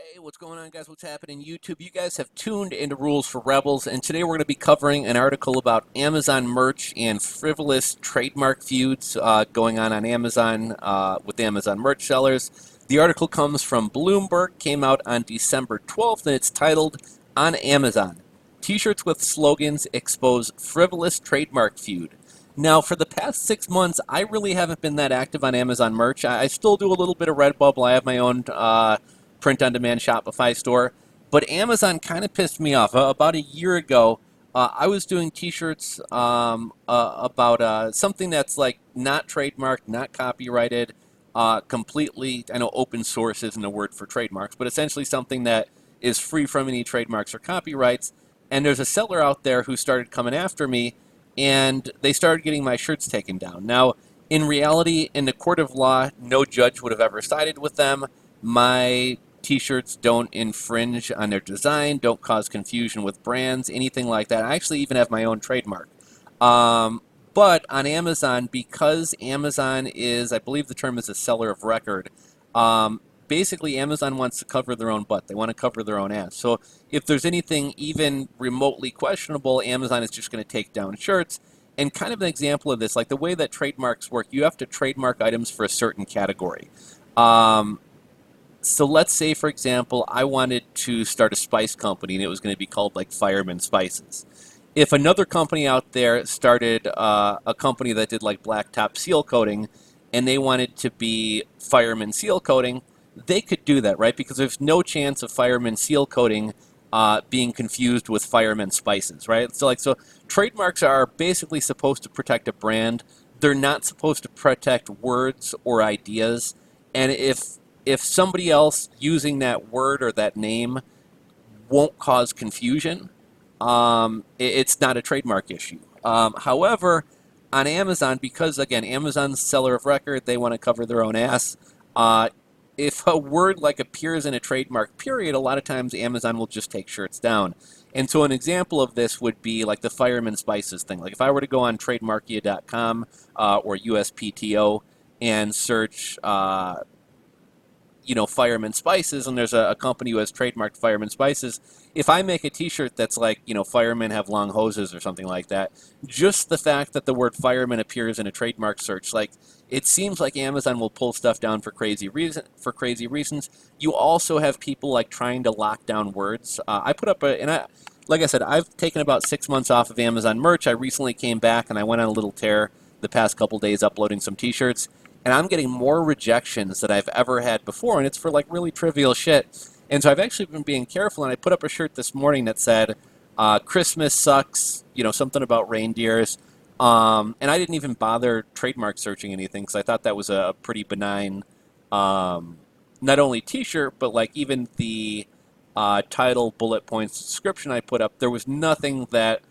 Hey, what's going on, guys? What's happening YouTube? You guys have tuned into Rules for Rebels, and today we're going to be covering an article about Amazon merch and frivolous trademark feuds going on Amazon with Amazon merch sellers. The article comes from Bloomberg, came out on December 12th, and it's titled, On Amazon, T-shirts with slogans expose frivolous trademark feud. Now, for the past 6 months, I really haven't been that active on Amazon merch. I still do a little bit of Redbubble. I have my own print-on-demand Shopify store. But Amazon kind of pissed me off. About a year ago, I was doing T-shirts about something that's like not trademarked, not copyrighted, completely. I know open source isn't a word for trademarks, but essentially something that is free from any trademarks or copyrights. And there's a seller out there who started coming after me, and they started getting my shirts taken down. Now, in reality, in the court of law, no judge would have ever sided with them. My T-shirts don't infringe on their design, don't cause confusion with brands, anything like that. I actually even have my own trademark. But on Amazon, because Amazon is, I believe the term is a seller of record, basically Amazon wants to cover their own butt. They want to cover their own ass. So if there's anything even remotely questionable, Amazon is just going to take down shirts. And kind of an example of this, like the way that trademarks work, you have to trademark items for a certain category. So let's say, for example, I wanted to start a spice company and it was going to be called like Fireman Spices. If another company out there started a company that did like blacktop seal coating and they wanted to be Fireman Seal Coating, they could do that, right? Because there's no chance of Fireman Seal Coating being confused with Fireman Spices, right? So trademarks are basically supposed to protect a brand. They're not supposed to protect words or ideas. And if somebody else using that word or that name won't cause confusion, it's not a trademark issue. However, on Amazon, because again, Amazon's seller of record, they want to cover their own ass. If a word like appears in a trademark period, a lot of times Amazon will just take shirts down. And so an example of this would be like the Fireman Spices thing. Like if I were to go on trademarkia.com or USPTO and search Fireman Spices, and there's a company who has trademarked Fireman Spices. If I make a T-shirt that's like, firemen have long hoses or something like that, just the fact that the word fireman appears in a trademark search, like, it seems like Amazon will pull stuff down for crazy reasons. You also have people like trying to lock down words. I put up like I said, I've taken about 6 months off of Amazon merch. I recently came back and I went on a little tear the past couple days uploading some T-shirts. And I'm getting more rejections than I've ever had before, and it's for like really trivial shit. And so I've actually been being careful, and I put up a shirt this morning that said, Christmas sucks, something about reindeers. And I didn't even bother trademark searching anything, because I thought that was a pretty benign, not only T-shirt, but like even the title, bullet points, description I put up, there was nothing that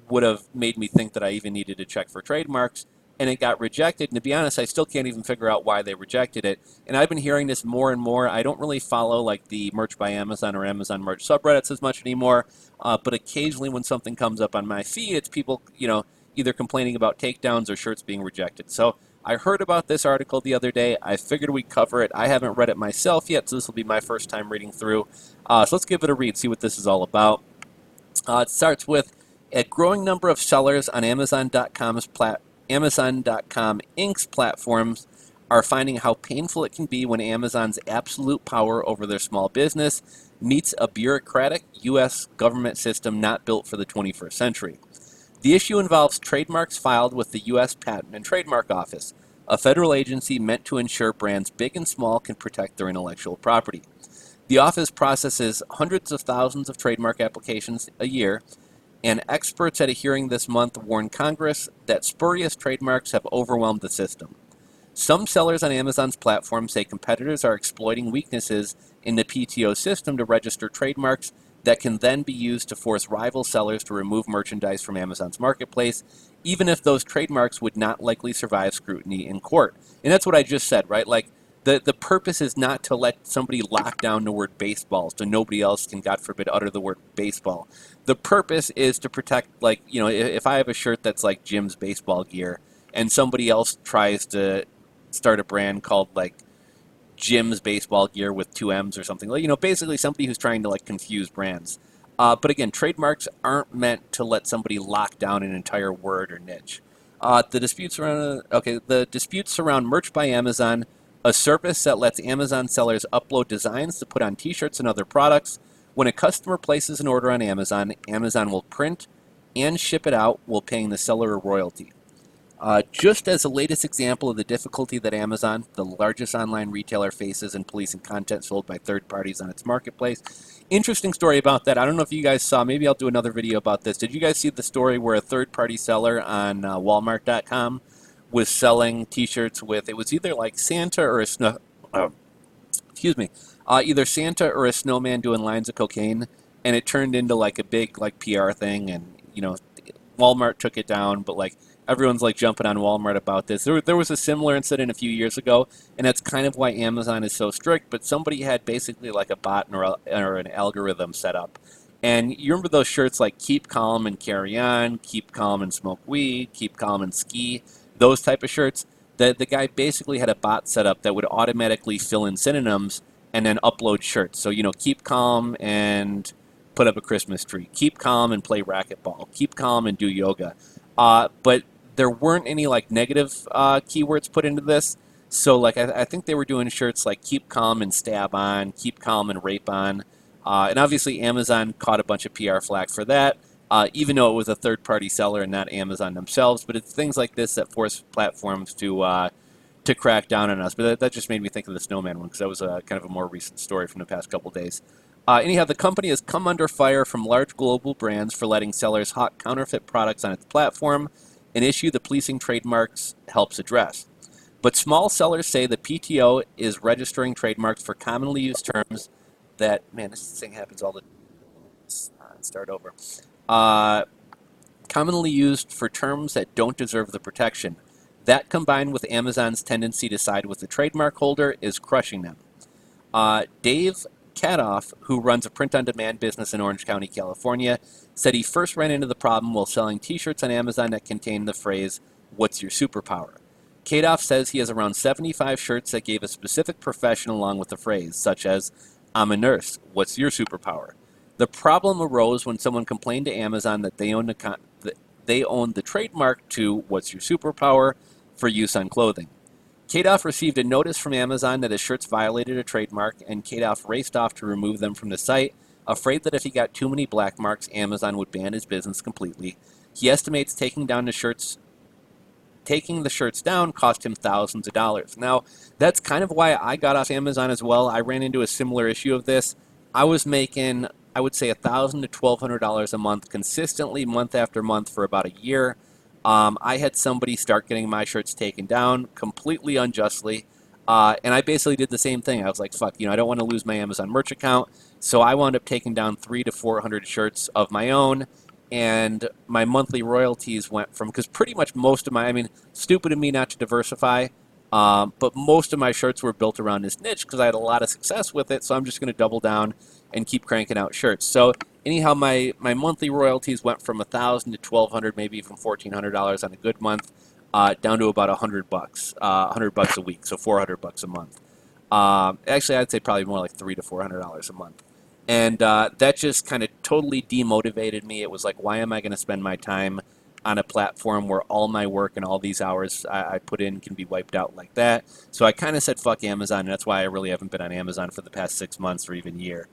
would have made me think that I even needed to check for trademarks. And it got rejected. And to be honest, I still can't even figure out why they rejected it. And I've been hearing this more and more. I don't really follow like the Merch by Amazon or Amazon Merch subreddits as much anymore. But occasionally when something comes up on my feed, it's people, either complaining about takedowns or shirts being rejected. So I heard about this article the other day. I figured we'd cover it. I haven't read it myself yet, so this will be my first time reading through. So let's give it a read, see what this is all about. It starts with a growing number of sellers on Amazon.com Inc.'s platforms are finding how painful it can be when Amazon's absolute power over their small business meets a bureaucratic U.S. government system not built for the 21st century. The issue involves trademarks filed with the U.S. Patent and Trademark Office, a federal agency meant to ensure brands big and small can protect their intellectual property. The office processes hundreds of thousands of trademark applications a year, and experts at a hearing this month warned Congress that spurious trademarks have overwhelmed the system. Some sellers on Amazon's platform say competitors are exploiting weaknesses in the PTO system to register trademarks that can then be used to force rival sellers to remove merchandise from Amazon's marketplace, even if those trademarks would not likely survive scrutiny in court. And that's what I just said, right? Like, the purpose is not to let somebody lock down the word baseball so nobody else can, God forbid, utter the word baseball. The purpose is to protect, like, if I have a shirt that's like Jim's baseball gear and somebody else tries to start a brand called like Jim's baseball gear with two M's or something. Like, basically somebody who's trying to like confuse brands. But again, trademarks aren't meant to let somebody lock down an entire word or niche. The disputes surround Merch by Amazon, a service that lets Amazon sellers upload designs to put on T-shirts and other products. When a customer places an order on Amazon, Amazon will print and ship it out while paying the seller a royalty. Just as the latest example of the difficulty that Amazon, the largest online retailer, faces in policing content sold by third parties on its marketplace. Interesting story about that. I don't know if you guys saw, maybe I'll do another video about this. Did you guys see the story where a third-party seller on Walmart.com was selling T-shirts with, it was either like Santa or a snow, either Santa or a snowman doing lines of cocaine, and it turned into like a big like PR thing, and Walmart took it down, but like everyone's like jumping on Walmart about this. There was a similar incident a few years ago, and that's kind of why Amazon is so strict. But somebody had basically like a bot or an algorithm set up. And you remember those shirts like Keep Calm and Carry On, Keep Calm and Smoke Weed, Keep Calm and Ski, those type of shirts? The guy basically had a bot set up that would automatically fill in synonyms and then upload shirts. So, Keep Calm and put up a Christmas tree. Keep calm and play racquetball. Keep calm and do yoga. But there weren't any like negative keywords put into this. So like I think they were doing shirts like keep calm and stab on, keep calm and rape on. And obviously Amazon caught a bunch of PR flack for that, even though it was a third-party seller and not Amazon themselves. But it's things like this that force platforms to crack down on us. But that just made me think of the snowman one, because that was kind of a more recent story from the past couple days. Anyhow, the company has come under fire from large global brands for letting sellers hawk counterfeit products on its platform, an issue the policing trademarks helps address. But small sellers say the PTO is registering trademarks for commonly used terms that, man, this thing happens all the time. Start over. Commonly used for terms that don't deserve the protection. That, combined with Amazon's tendency to side with the trademark holder, is crushing them. Dave Kadoff, who runs a print-on-demand business in Orange County, California, said he first ran into the problem while selling T-shirts on Amazon that contained the phrase, "What's your superpower?" Kadoff says he has around 75 shirts that gave a specific profession along with the phrase, such as, "I'm a nurse, what's your superpower?" The problem arose when someone complained to Amazon that they owned the trademark to "What's your superpower?" for use on clothing. Kadoff received a notice from Amazon that his shirts violated a trademark, and Kadoff raced off to remove them from the site, afraid that if he got too many black marks, Amazon would ban his business completely. He estimates taking the shirts down cost him thousands of dollars. Now, that's kind of why I got off Amazon as well. I ran into a similar issue of this. I was making, I would say, $1,000 to $1,200 a month consistently, month after month, for about a year. I had somebody start getting my shirts taken down completely unjustly, and I basically did the same thing. I was like, fuck, I don't want to lose my Amazon merch account, so I wound up taking down 300 to 400 shirts of my own, and my monthly royalties went from, because pretty much most of stupid of me not to diversify, but most of my shirts were built around this niche because I had a lot of success with it, so I'm just going to double down and keep cranking out shirts. So anyhow, my monthly royalties went from $1,000 to $1,200, maybe even $1,400 on a good month, down to about $100, $100 a week, so $400 a month. Actually, I'd say probably more like $300 to $400 a month. And that just kind of totally demotivated me. It was like, why am I going to spend my time on a platform where all my work and all these hours I put in can be wiped out like that? So I kind of said fuck Amazon, and that's why I really haven't been on Amazon for the past 6 months or even year.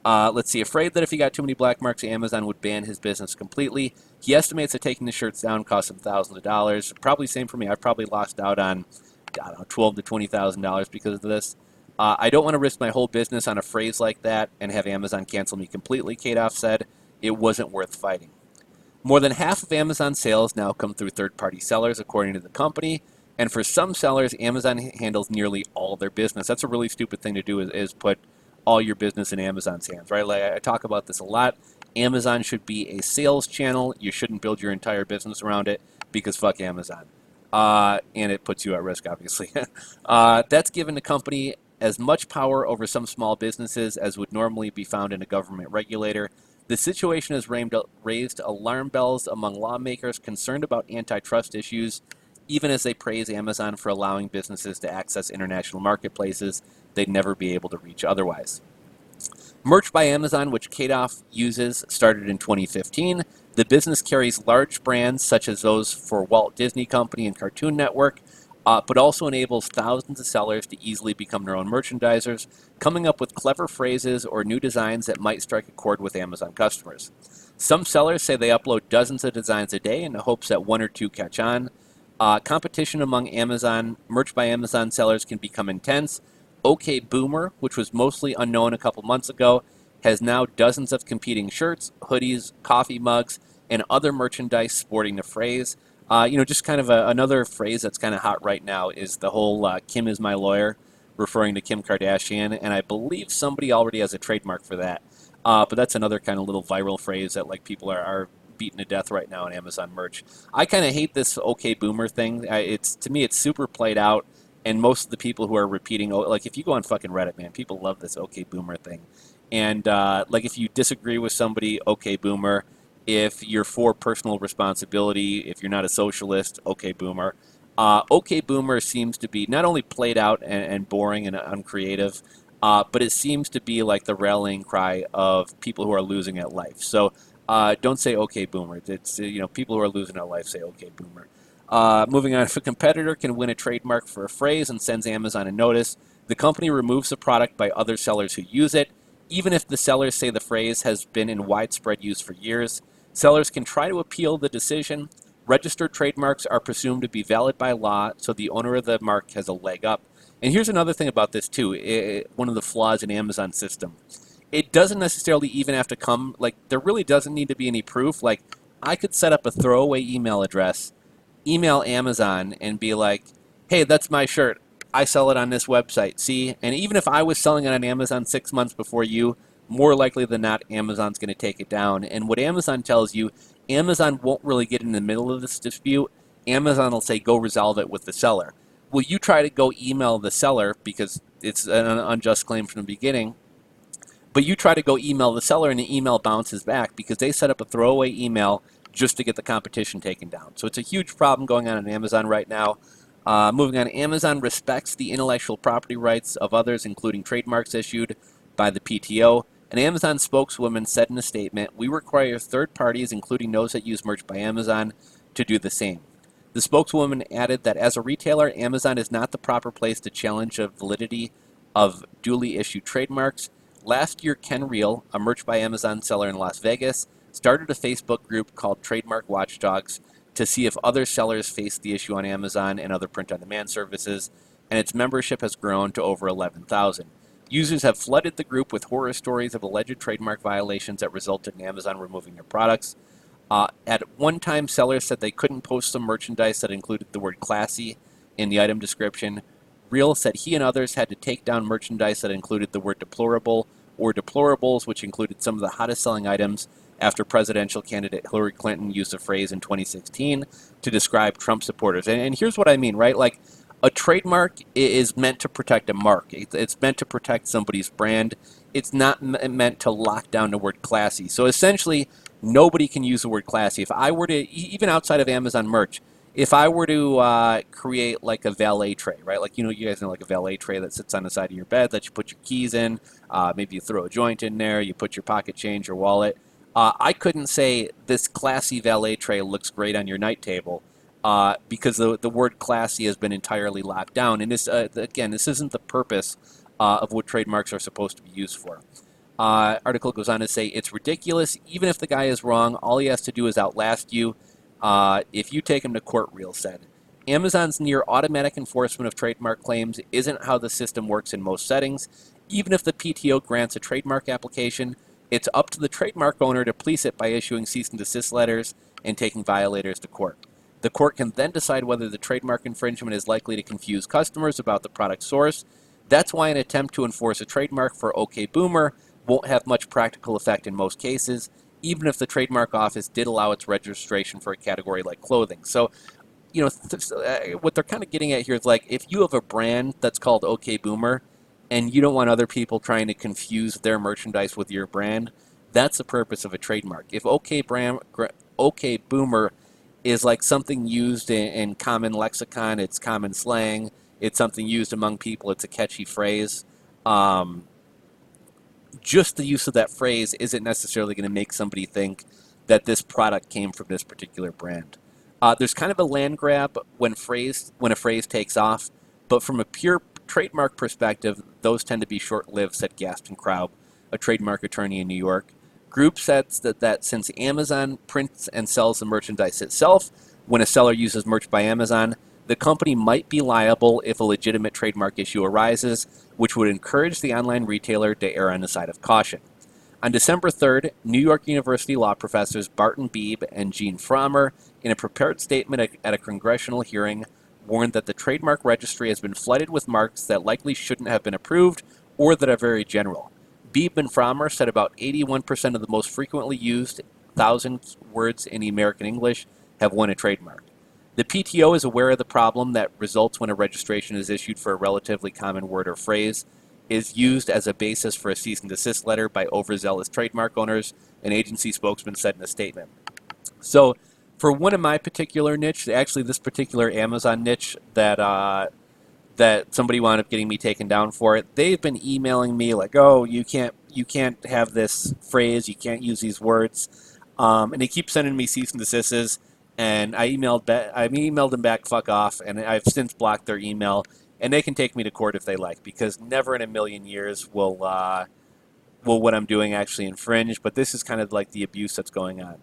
Let's see, afraid that if he got too many black marks, Amazon would ban his business completely. He estimates that taking the shirts down cost him thousands of dollars. Probably same for me. I've probably lost out on, I don't know, $12,000 to $20,000 because of this. I don't want to risk my whole business on a phrase like that and have Amazon cancel me completely, Kadoff said. It wasn't worth fighting. More than half of Amazon sales now come through third-party sellers, according to the company. And for some sellers, Amazon handles nearly all their business. That's a really stupid thing to do, is put all your business in Amazon's hands, right? Like I talk about this a lot. Amazon should be a sales channel. You shouldn't build your entire business around it, because fuck Amazon. And it puts you at risk, obviously. That's given the company as much power over some small businesses as would normally be found in a government regulator. The situation has raised alarm bells among lawmakers concerned about antitrust issues, even as they praise Amazon for allowing businesses to access international marketplaces they'd never be able to reach otherwise. Merch by Amazon, which Kadoff uses, started in 2015. The business carries large brands such as those for Walt Disney Company and Cartoon Network, but also enables thousands of sellers to easily become their own merchandisers, coming up with clever phrases or new designs that might strike a chord with Amazon customers. Some sellers say they upload dozens of designs a day in the hopes that one or two catch on. Competition among Amazon merch by Amazon sellers can become intense. OK Boomer, which was mostly unknown a couple months ago, has now dozens of competing shirts, hoodies, coffee mugs, and other merchandise sporting the phrase. Just kind of another phrase that's kind of hot right now is the whole Kim is my lawyer, referring to Kim Kardashian, and I believe somebody already has a trademark for that. But that's another kind of little viral phrase that like people are beaten to death right now on Amazon merch. I kind of hate this OK Boomer thing. To me, it's super played out. And most of the people who are repeating, like if you go on fucking Reddit, man, people love this OK Boomer thing. And like if you disagree with somebody, OK Boomer. If you're for personal responsibility, if you're not a socialist, OK Boomer. OK Boomer seems to be not only played out and boring and uncreative, but it seems to be like the rallying cry of people who are losing at life. So don't say OK Boomer. It's people who are losing at life say OK Boomer. Moving on, if a competitor can win a trademark for a phrase and sends Amazon a notice, the company removes the product by other sellers who use it. Even if the sellers say the phrase has been in widespread use for years, sellers can try to appeal the decision. Registered trademarks are presumed to be valid by law, so the owner of the mark has a leg up. And here's another thing about this too, one of the flaws in Amazon's system. It doesn't necessarily even have to come, like there really doesn't need to be any proof. Like I could set up a throwaway email address, email Amazon and be like, hey, that's my shirt. I sell it on this website. See? And even if I was selling it on Amazon 6 months before you, more likely than not, Amazon's going to take it down. And what Amazon tells you, Amazon won't really get in the middle of this dispute. Amazon will say, go resolve it with the seller. Well, you try to go email the seller because it's an unjust claim from the beginning, but you try to go email the seller and the email bounces back because they set up a throwaway email just to get the competition taken down. So it's a huge problem going on Amazon right now. Moving on, Amazon respects the intellectual property rights of others, including trademarks issued by the PTO. An Amazon spokeswoman said in a statement, we require third parties, including those that use merch by Amazon, to do the same. The spokeswoman added that as a retailer, Amazon is not the proper place to challenge the validity of duly issued trademarks. Last year, Ken Reel, a merch by Amazon seller in Las Vegas, started a Facebook group called Trademark Watchdogs to see if other sellers face the issue on Amazon and other print-on-demand services, and its membership has grown to over 11,000. Users have flooded the group with horror stories of alleged trademark violations that resulted in Amazon removing their products. At one time, sellers said they couldn't post some merchandise that included the word classy in the item description. Reel said he and others had to take down merchandise that included the word deplorable or deplorables, which included some of the hottest selling items after presidential candidate Hillary Clinton used the phrase in 2016 to describe Trump supporters. And here's what I mean, right? Like, a trademark is meant to protect a mark. It's meant to protect somebody's brand. It's not meant to lock down the word classy. So essentially, nobody can use the word classy. If I were to, even outside of Amazon merch, if I were to create like a valet tray, right? Like, you guys know like a valet tray that sits on the side of your bed that you put your keys in. Maybe you throw a joint in there. You put your pocket change, your wallet. I couldn't say this classy valet tray looks great on your night table because the word classy has been entirely locked down. And this, again, this isn't the purpose of what trademarks are supposed to be used for. Article goes on to say, it's ridiculous. Even if the guy is wrong, all he has to do is outlast you. If you take him to court, Reel said. Amazon's near automatic enforcement of trademark claims isn't how the system works in most settings. Even if the PTO grants a trademark application, it's up to the trademark owner to police it by issuing cease and desist letters and taking violators to court. The court can then decide whether the trademark infringement is likely to confuse customers about the product source. That's why an attempt to enforce a trademark for OK Boomer won't have much practical effect in most cases, even if the trademark office did allow its registration for a category like clothing. So, what they're kind of getting at here is like, if you have a brand that's called OK Boomer, and you don't want other people trying to confuse their merchandise with your brand, that's the purpose of a trademark. If OK Boomer is like something used in common lexicon, it's common slang, it's something used among people, it's a catchy phrase, just the use of that phrase isn't necessarily going to make somebody think that this product came from this particular brand. There's kind of a land grab when a phrase takes off, but from a pure trademark perspective, those tend to be short-lived, said Gaston Kraub, a trademark attorney in New York. Group says that since Amazon prints and sells the merchandise itself, when a seller uses merch by Amazon, the company might be liable if a legitimate trademark issue arises, which would encourage the online retailer to err on the side of caution. On December 3rd, New York University law professors Barton Beebe and Gene Frommer, in a prepared statement at a congressional hearing, warned that the trademark registry has been flooded with marks that likely shouldn't have been approved or that are very general. Beebe and Frommer said about 81% of the most frequently used 1,000 words in American English have won a trademark. The PTO is aware of the problem that results when a registration is issued for a relatively common word or phrase, is used as a basis for a cease and desist letter by overzealous trademark owners, an agency spokesman said in a statement. So, for one of my particular niche, actually this particular Amazon niche that somebody wound up getting me taken down for it, they've been emailing me like, oh, you can't have this phrase, you can't use these words, and they keep sending me cease and desists. And I emailed them back, fuck off, and I've since blocked their email. And they can take me to court if they like, because never in a million years will what I'm doing actually infringe. But this is kind of like the abuse that's going on.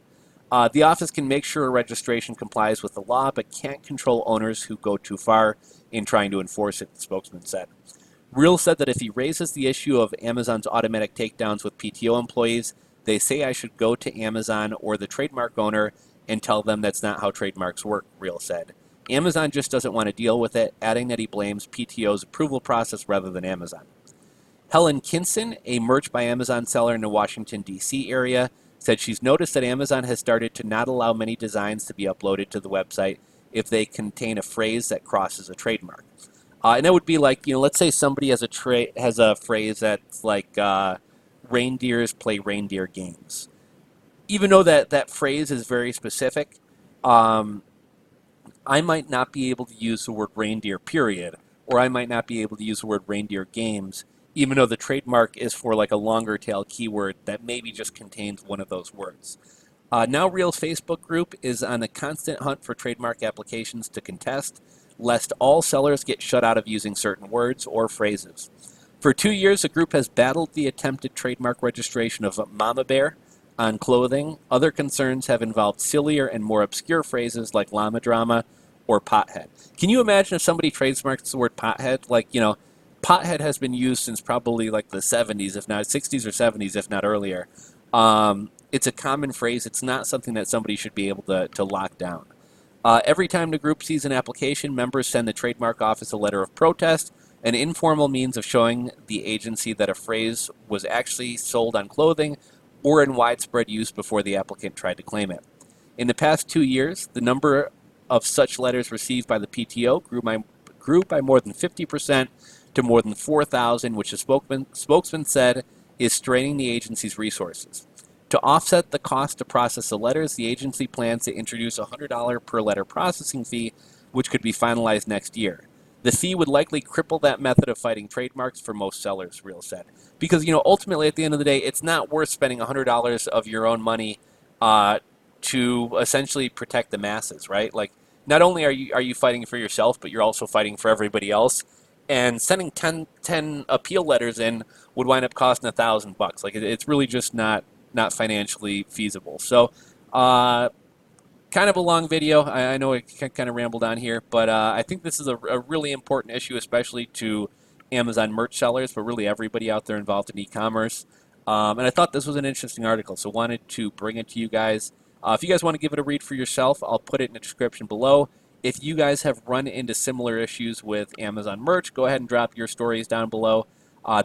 The office can make sure a registration complies with the law, but can't control owners who go too far in trying to enforce it, the spokesman said. Real said that if he raises the issue of Amazon's automatic takedowns with PTO employees, they say I should go to Amazon or the trademark owner and tell them that's not how trademarks work, Real said. Amazon just doesn't want to deal with it, adding that he blames PTO's approval process rather than Amazon. Helen Kinson, a merch by Amazon seller in the Washington, D.C. area, said she's noticed that Amazon has started to not allow many designs to be uploaded to the website if they contain a phrase that crosses a trademark. And that would be like, let's say somebody has a phrase that's like reindeers play reindeer games. Even though that phrase is very specific, I might not be able to use the word reindeer, period, or I might not be able to use the word reindeer games, even though the trademark is for like a longer tail keyword that maybe just contains one of those words. Now Real's Facebook group is on a constant hunt for trademark applications to contest, lest all sellers get shut out of using certain words or phrases. For 2 years, the group has battled the attempted trademark registration of Mama Bear on clothing. Other concerns have involved sillier and more obscure phrases like llama drama or pothead. Can you imagine if somebody trademarks the word pothead? Like, pothead has been used since probably like the 70s, if not 60s or 70s, if not earlier. It's a common phrase. It's not something that somebody should be able to lock down. Every time the group sees an application, members send the trademark office a letter of protest, an informal means of showing the agency that a phrase was actually sold on clothing or in widespread use before the applicant tried to claim it. In the past 2 years, the number of such letters received by the PTO grew by more than 50% to more than 4,000, which the spokesman said is straining the agency's resources. To offset the cost to process the letters, the agency plans to introduce a $100 per letter processing fee, which could be finalized next year. The fee would likely cripple that method of fighting trademarks for most sellers, Real said. Because, ultimately at the end of the day, it's not worth spending $100 of your own money to essentially protect the masses, right? Like, not only are you fighting for yourself, but you're also fighting for everybody else. And sending 10 appeal letters in would wind up costing $1,000. Like, it's really just not financially feasible. So, kind of a long video. I know it kind of rambled on here, but I think this is a really important issue, especially to Amazon merch sellers, but really everybody out there involved in e-commerce. And I thought this was an interesting article, so wanted to bring it to you guys. If you guys want to give it a read for yourself, I'll put it in the description below. If you guys have run into similar issues with Amazon merch, go ahead and drop your stories down below.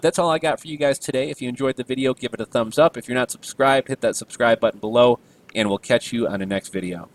That's all I got for you guys today. If you enjoyed the video, give it a thumbs up. If you're not subscribed, hit that subscribe button below, and we'll catch you on the next video.